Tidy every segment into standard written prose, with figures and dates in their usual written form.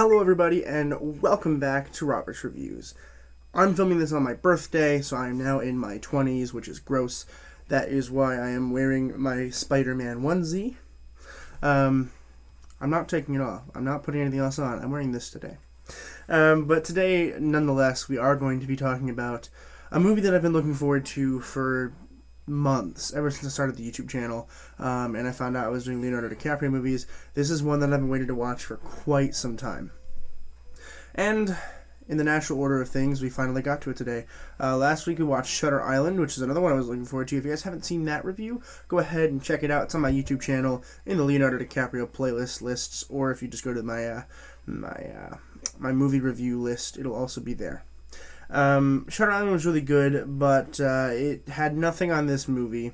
Hello everybody and welcome back to Robert's Reviews. I'm filming this on my birthday, so I am now in my 20s, which is gross. That is why I am wearing my Spider-Man onesie. I'm not taking it off. I'm not putting anything else on. I'm wearing this today. But today, nonetheless, we are going to be talking about a movie that I've been looking forward to for months, ever since I started the YouTube channel, and I found out I was doing Leonardo DiCaprio movies. This is one that I've been waiting to watch for quite some time. And in the natural order of things, we finally got to it today. Last week we watched Shutter Island, which is another one I was looking forward to. If you guys haven't seen that review, go ahead and check it out. It's on my YouTube channel in the Leonardo DiCaprio playlist lists, or if you just go to my movie review list, it'll also be there. Shutter Island was really good, but it had nothing on this movie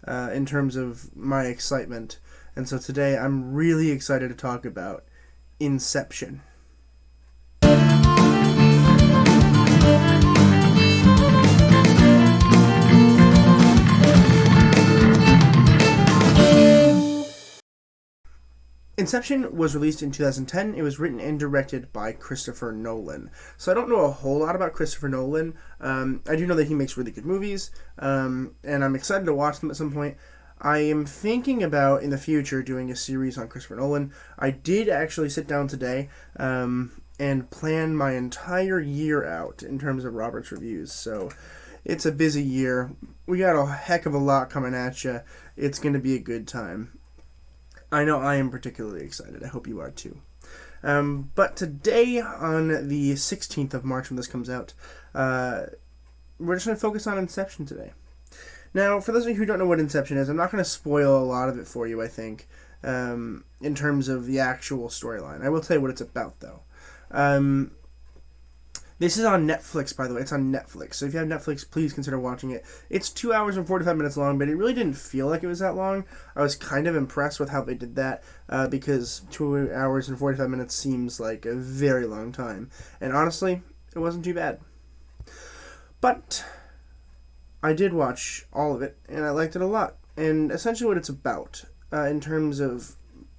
in terms of my excitement. And so today I'm really excited to talk about Inception. Inception was released in 2010. It was written and directed by Christopher Nolan. So I don't know a whole lot about Christopher Nolan. I do know that he makes really good movies, and I'm excited to watch them at some point. I am thinking about, in the future, doing a series on Christopher Nolan. I did actually sit down today and plan my entire year out in terms of Robert's Reviews. So it's a busy year. We got a heck of a lot coming at you. It's going to be a good time. I know I am particularly excited. I hope you are too. But today, on the 16th of March, when this comes out, we're just going to focus on Inception today. Now, for those of you who don't know what Inception is, I'm not going to spoil a lot of it for you, I think, in terms of the actual storyline. I will tell you what it's about, though. This is on Netflix, by the way. It's on Netflix. So if you have Netflix, please consider watching it. It's 2 hours and 45 minutes long, but it really didn't feel like it was that long. I was kind of impressed with how they did that, because 2 hours and 45 minutes seems like a very long time. And honestly, it wasn't too bad. But I did watch all of it, and I liked it a lot. And essentially what it's about, in terms of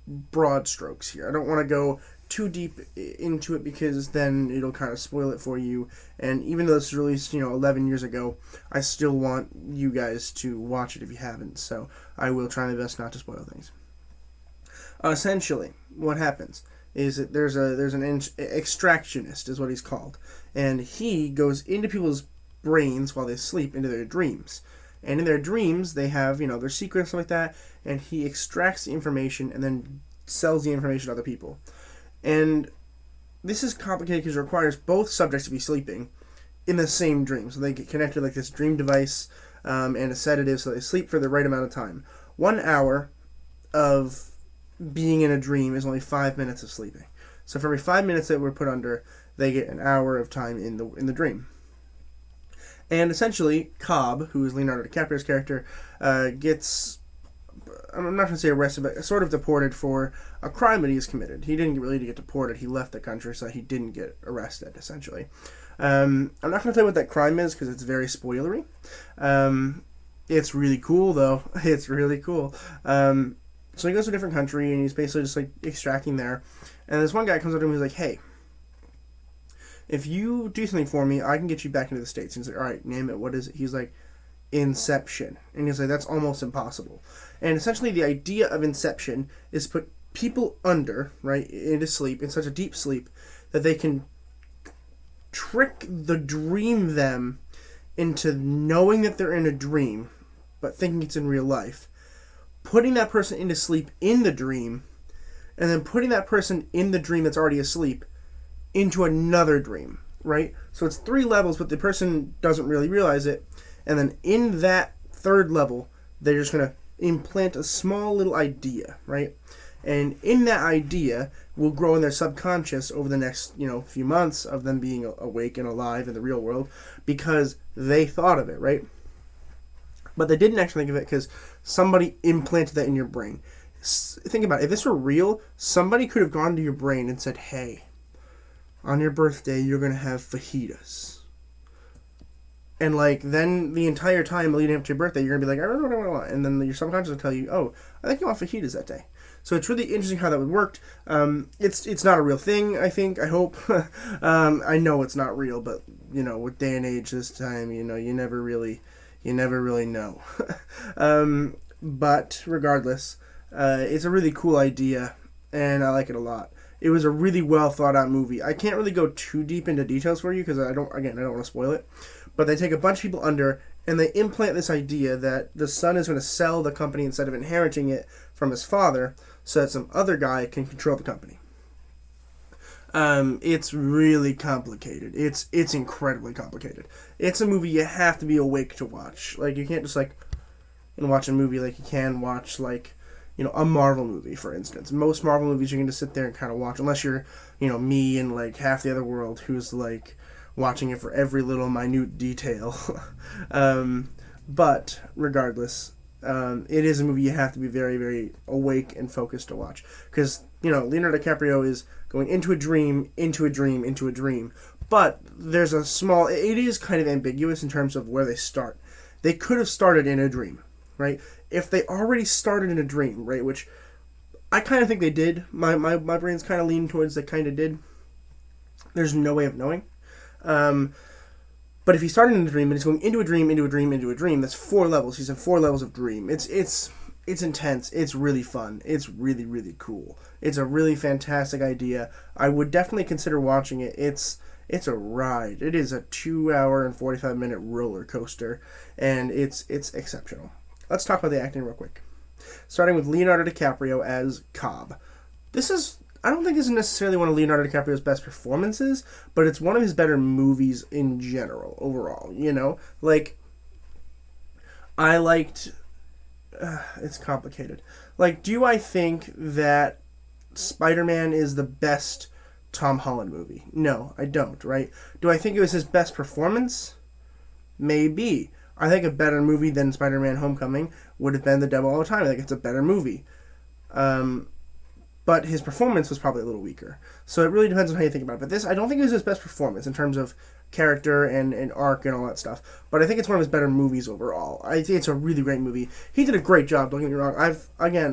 broad strokes here. I don't want to go too deep into it because then it'll kind of spoil it for you, and even though this was released 11 years ago, I still want you guys to watch it if you haven't, so I will try my best not to spoil things. Essentially what happens is that there's an extractionist is what he's called, and he goes into people's brains while they sleep, into their dreams, and in their dreams they have their secrets, stuff like that, and he extracts the information and then sells the information to other people. And this is complicated because it requires both subjects to be sleeping in the same dream. So they get connected like this dream device and a sedative, so they sleep for the right amount of time. 1 hour of being in a dream is only 5 minutes of sleeping. So for every 5 minutes that we're put under, they get an hour of time in the dream. And essentially, Cobb, who is Leonardo DiCaprio's character, gets, I'm not going to say arrested, but sort of deported for a crime that he's committed. He didn't really get deported. He left the country, so he didn't get arrested, essentially. I'm not going to tell you what that crime is because it's very spoilery. It's really cool, though. It's really cool. So he goes to a different country, and he's basically just like extracting there. And this one guy comes up to him and he's like, hey, if you do something for me, I can get you back into the States. And he's like, all right, name it. What is it? He's like, Inception. And he's like, that's almost impossible. And essentially the idea of Inception is put people under, right, into sleep, in such a deep sleep, that they can trick the dream them into knowing that they're in a dream, but thinking it's in real life, putting that person into sleep in the dream, and then putting that person in the dream that's already asleep into another dream, right? So it's 3 levels, but the person doesn't really realize it. And then in that 3rd level, they're just going to implant a small little idea, right? And in that idea will grow in their subconscious over the next, few months of them being awake and alive in the real world because they thought of it, right? But they didn't actually think of it because somebody implanted that in your brain. Think about it. If this were real, somebody could have gone to your brain and said, hey, on your birthday, you're going to have fajitas. And, then the entire time leading up to your birthday, you're going to be like, I don't know what I want. And then your subconscious will tell you, oh, I think you want fajitas that day. So it's really interesting how that would work. It's not a real thing, I think, I hope. I know it's not real, but, with day and age this time, you never really know. But regardless, it's a really cool idea, and I like it a lot. It was a really well thought out movie. I can't really go too deep into details for you because I don't want to spoil it. But they take a bunch of people under and they implant this idea that the son is going to sell the company instead of inheriting it from his father so that some other guy can control the company. It's really complicated. It's incredibly complicated. It's a movie you have to be awake to watch. Like, you can't just watch a movie like you can watch a Marvel movie, for instance. Most Marvel movies you can just sit there and kind of watch, unless you're, me and half the other world who's watching it for every little minute detail. But regardless, it is a movie you have to be very, very awake and focused to watch. Because, Leonardo DiCaprio is going into a dream, into a dream, into a dream. But there's it is kind of ambiguous in terms of where they start. They could have started in a dream, right? If they already started in a dream, right, which I kind of think they did. My brain's kind of leaning towards they kind of did. There's no way of knowing. But if he started in a dream and he's going into a dream, into a dream, into a dream, that's 4 levels. He's in 4 levels of dream. It's intense. It's really fun. It's really, really cool. It's a really fantastic idea. I would definitely consider watching it. It's a ride. It is a 2-hour and 45-minute roller coaster, and it's exceptional. Let's talk about the acting real quick. Starting with Leonardo DiCaprio as Cobb. I don't think this is necessarily one of Leonardo DiCaprio's best performances, but it's one of his better movies in general, overall, I liked... it's complicated. Do I think that Spider-Man is the best Tom Holland movie? No, I don't, right? Do I think it was his best performance? Maybe. I think a better movie than Spider-Man Homecoming would have been The Devil All the Time. I think it's a better movie. But his performance was probably a little weaker. So it really depends on how you think about it. But this, I don't think it was his best performance in terms of character and arc and all that stuff. But I think it's one of his better movies overall. I think it's a really great movie. He did a great job, don't get me wrong.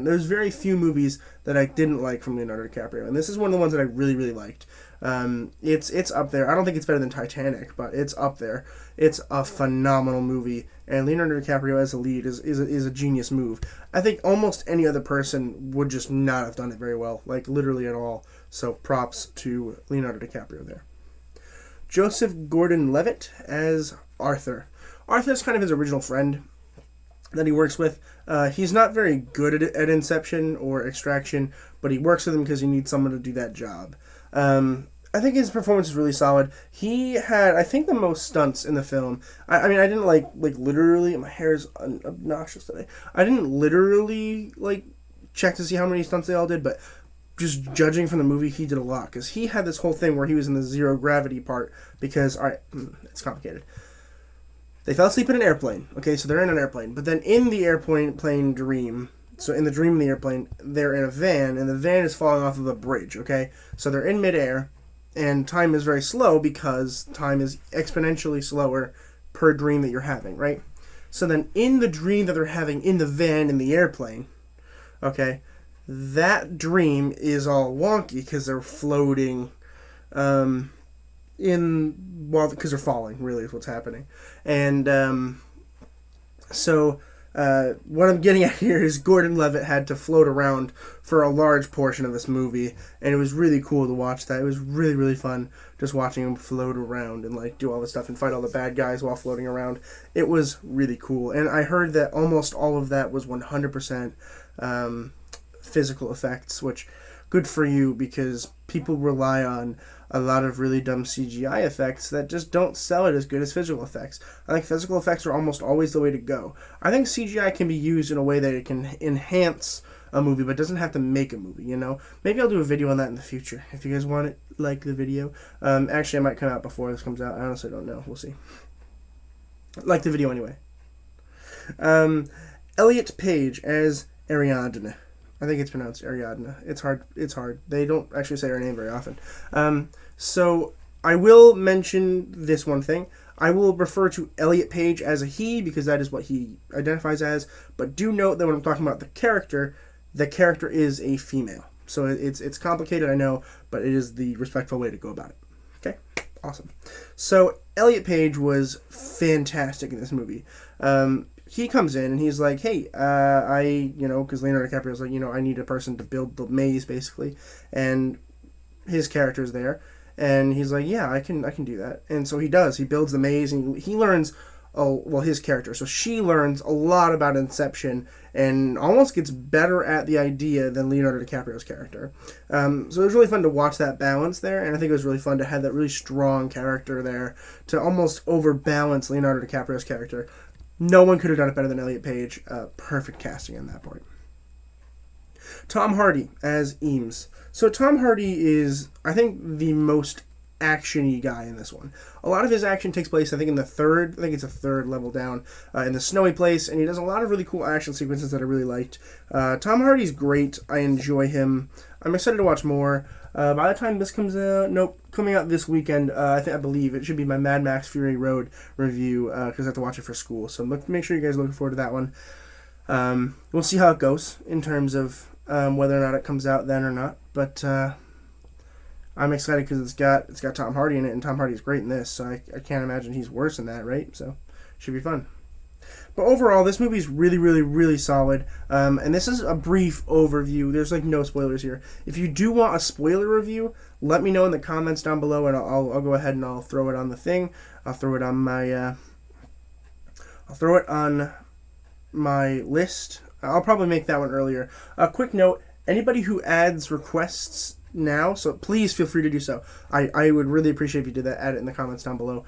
There's very few movies that I didn't like from Leonardo DiCaprio. And this is one of the ones that I really, really liked. It's up there. I don't think it's better than Titanic, but it's up there. It's a phenomenal movie, and Leonardo DiCaprio as a lead is a genius move. I think almost any other person would just not have done it very well, literally at all. So props to Leonardo DiCaprio there. Joseph Gordon-Levitt as Arthur. Arthur's kind of his original friend that he works with. He's not very good at Inception or Extraction, but he works with him because he needs someone to do that job. I think his performance is really solid. He had, I think, the most stunts in the film. I mean, I didn't literally, my hair is obnoxious today. I didn't literally check to see how many stunts they all did, but just judging from the movie, he did a lot, because he had this whole thing where he was in the zero gravity part because, alright, it's complicated. They fell asleep in an airplane. Okay, so they're in an airplane, but then in the plane dream, so in the dream of the airplane, they're in a van, and the van is falling off of a bridge, okay? So they're in midair, and time is very slow because time is exponentially slower per dream that you're having, right? So then in the dream that they're having in the van in the airplane, okay, that dream is all wonky because they're floating because they're falling, really, is what's happening. And what I'm getting at here is Gordon-Levitt had to float around for a large portion of this movie, and it was really cool to watch that. It was really, really fun just watching him float around and do all this stuff and fight all the bad guys while floating around. It was really cool, and I heard that almost all of that was 100% physical effects, which good for you, because people rely on a lot of really dumb CGI effects that just don't sell it as good as physical effects. I think physical effects are almost always the way to go. I think CGI can be used in a way that it can enhance a movie, but doesn't have to make a movie, Maybe I'll do a video on that in the future. If you guys want it, the video. Actually, it might come out before this comes out. I honestly don't know. We'll see. Like the video anyway. Elliot Page as Ariadne. I think it's pronounced Ariadne. It's hard. They don't actually say her name very often. So I will mention this one thing. I will refer to Elliot Page as a he because that is what he identifies as. But do note that when I'm talking about the character, the character is a female. So it's complicated, I know, but it is the respectful way to go about it. Okay? Awesome. So Elliot Page was fantastic in this movie. He comes in and he's like, hey, because Leonardo DiCaprio's like, I need a person to build the maze, basically. And his character's there. And he's like, yeah, I can do that. And so he does. He builds the maze, and he learns, his character. So she learns a lot about Inception and almost gets better at the idea than Leonardo DiCaprio's character. So it was really fun to watch that balance there, and I think it was really fun to have that really strong character there to almost overbalance Leonardo DiCaprio's character. No one could have done it better than Elliot Page. Perfect casting on that point. Tom Hardy as Eames. So Tom Hardy is, I think, the most action-y guy in this one. A lot of his action takes place, I think, it's a third level down, in the snowy place, and he does a lot of really cool action sequences that I really liked. Tom Hardy's great. I enjoy him. I'm excited to watch more. By the time this comes out, coming out this weekend, I believe it should be my Mad Max Fury Road review, because I have to watch it for school. So make sure you guys are looking forward to that one. We'll see how it goes in terms of whether or not it comes out then or not. But I'm excited because it's got Tom Hardy in it, and Tom Hardy's great in this, so I can't imagine he's worse than that, right? So should be fun. But overall, this movie is really, really, really solid. And this is a brief overview. There's no spoilers here. If you do want a spoiler review, let me know in the comments down below, and I'll go ahead and I'll throw it on the thing. I'll throw it on my list. I'll probably make that one earlier. A quick note: anybody who adds requests now, so please feel free to do so. I would really appreciate if you did that. Add it in the comments down below.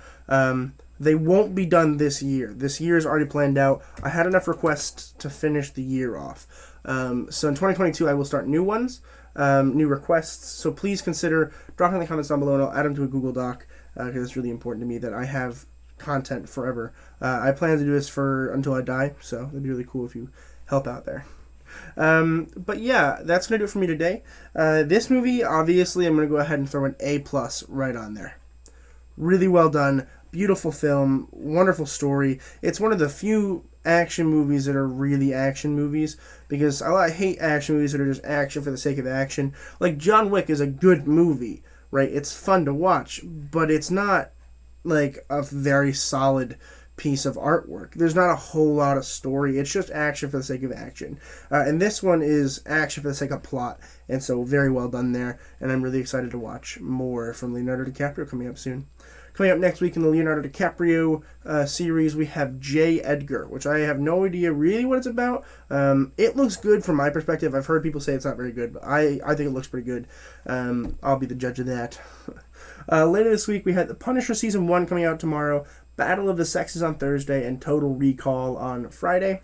They won't be done this year. This year is already planned out. I had enough requests to finish the year off. So in 2022, I will start new ones, new requests. So please consider dropping in the comments down below, and I'll add them to a Google Doc, because it's really important to me that I have content forever. I plan to do this until I die, so it'd be really cool if you help out there. But yeah, that's going to do it for me today. This movie, obviously, I'm going to go ahead and throw an A+ right on there. Really well done. Beautiful film. Wonderful story. It's one of the few action movies that are really action movies, because I hate action movies that are just action for the sake of action. Like John Wick is a good movie, right? It's fun to watch, but it's not like a very solid piece of artwork. There's not a whole lot of story. It's just action for the sake of action. And this one is action for the sake of plot, and so very well done there. And I'm really excited to watch more from Leonardo DiCaprio coming up soon. Coming up next week in the Leonardo DiCaprio series, we have J. Edgar, which I have no idea really what it's about. It looks good from my perspective. I've heard people say it's not very good, but I think it looks pretty good. I'll be the judge of that. Later this week, we had The Punisher Season 1 coming out tomorrow, Battle of the Sexes on Thursday, and Total Recall on Friday.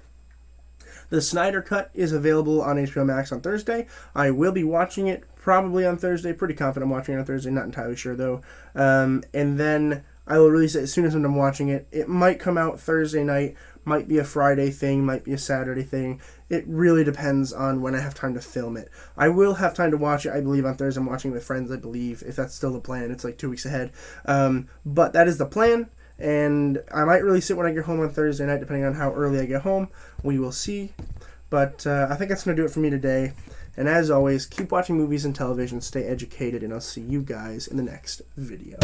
The Snyder Cut is available on HBO Max on Thursday. I will be watching it probably on Thursday. Pretty confident I'm watching it on Thursday. Not entirely sure, though. And then I will release it as soon as I'm watching it. It might come out Thursday night. Might be a Friday thing. Might be a Saturday thing. It really depends on when I have time to film it. I will have time to watch it, I believe, on Thursday. I'm watching it with friends, I believe, if that's still the plan. It's 2 weeks ahead. But that is the plan. And I might release it when I get home on Thursday night, depending on how early I get home. We will see. But I think that's going to do it for me today. And as always, keep watching movies and television, stay educated, and I'll see you guys in the next video.